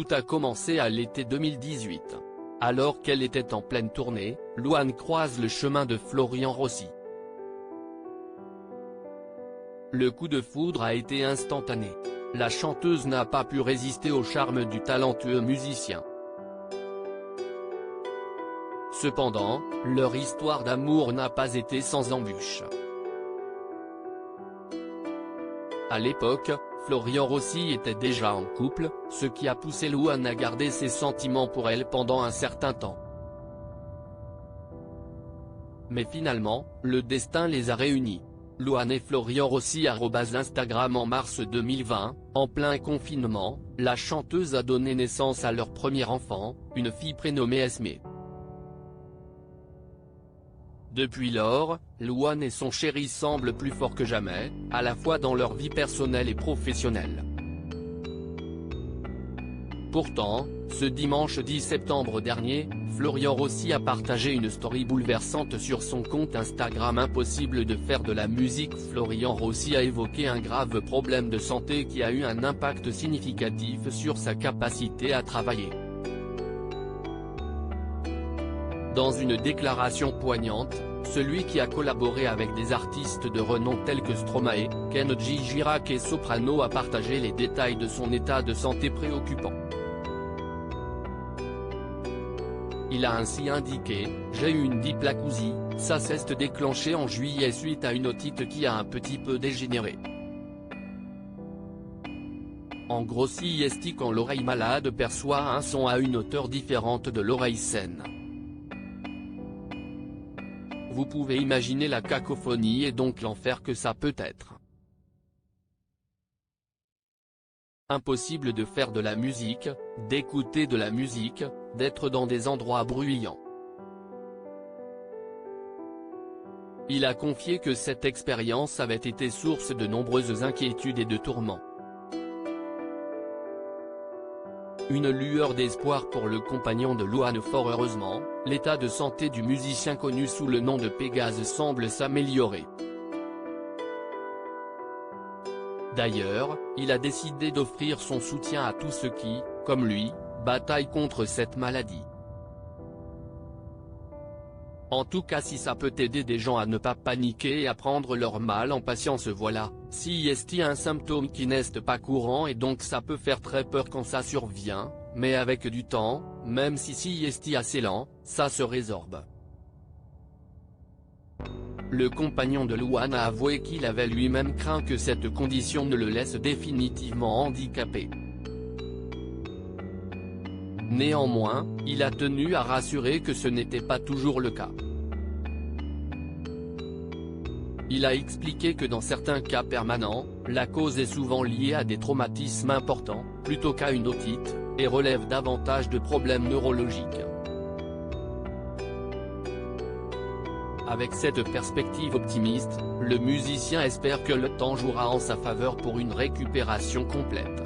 Tout a commencé à l'été 2018. Alors qu'elle était en pleine tournée, Louane croise le chemin de Florian Rossi. Le coup de foudre a été instantané. La chanteuse n'a pas pu résister au charme du talentueux musicien. Cependant, leur histoire d'amour n'a pas été sans embûches. À l'époque, Florian Rossi était déjà en couple, ce qui a poussé Louane à garder ses sentiments pour elle pendant un certain temps. Mais finalement, le destin les a réunis. Louane et Florian Rossi @Instagram En mars 2020, en plein confinement, la chanteuse a donné naissance à leur premier enfant, une fille prénommée Esmé. Depuis lors, Louane et son chéri semblent plus forts que jamais, à la fois dans leur vie personnelle et professionnelle. Pourtant, ce dimanche 10 septembre dernier, Florian Rossi a partagé une story bouleversante sur son compte Instagram. Impossible de faire de la musique. Florian Rossi a évoqué un grave problème de santé qui a eu un impact significatif sur sa capacité à travailler. Dans une déclaration poignante, celui qui a collaboré avec des artistes de renom tels que Stromae, Kenji Girac et Soprano a partagé les détails de son état de santé préoccupant. Il a ainsi indiqué « J'ai eu une dysplacousie, ça s'est déclenché en juillet suite à une otite qui a un petit peu dégénéré. En gros c'est quand l'oreille malade perçoit un son à une hauteur différente de l'oreille saine. Vous pouvez imaginer la cacophonie et donc l'enfer que ça peut être. Impossible de faire de la musique, d'écouter de la musique, d'être dans des endroits bruyants. » Il a confié que cette expérience avait été source de nombreuses inquiétudes et de tourments. Une lueur d'espoir pour le compagnon de Louane. Fort heureusement, l'état de santé du musicien connu sous le nom de Pégase semble s'améliorer. D'ailleurs, il a décidé d'offrir son soutien à tous ceux qui, comme lui, bataillent contre cette maladie. En tout cas, si ça peut aider des gens à ne pas paniquer et à prendre leur mal en patience, voilà, si est un symptôme qui n'est pas courant et donc ça peut faire très peur quand ça survient, mais avec du temps, même si est assez lent, ça se résorbe. Le compagnon de Louane a avoué qu'il avait lui-même craint que cette condition ne le laisse définitivement handicapé. Néanmoins, il a tenu à rassurer que ce n'était pas toujours le cas. Il a expliqué que dans certains cas permanents, la cause est souvent liée à des traumatismes importants, plutôt qu'à une otite, et relève davantage de problèmes neurologiques. Avec cette perspective optimiste, le musicien espère que le temps jouera en sa faveur pour une récupération complète.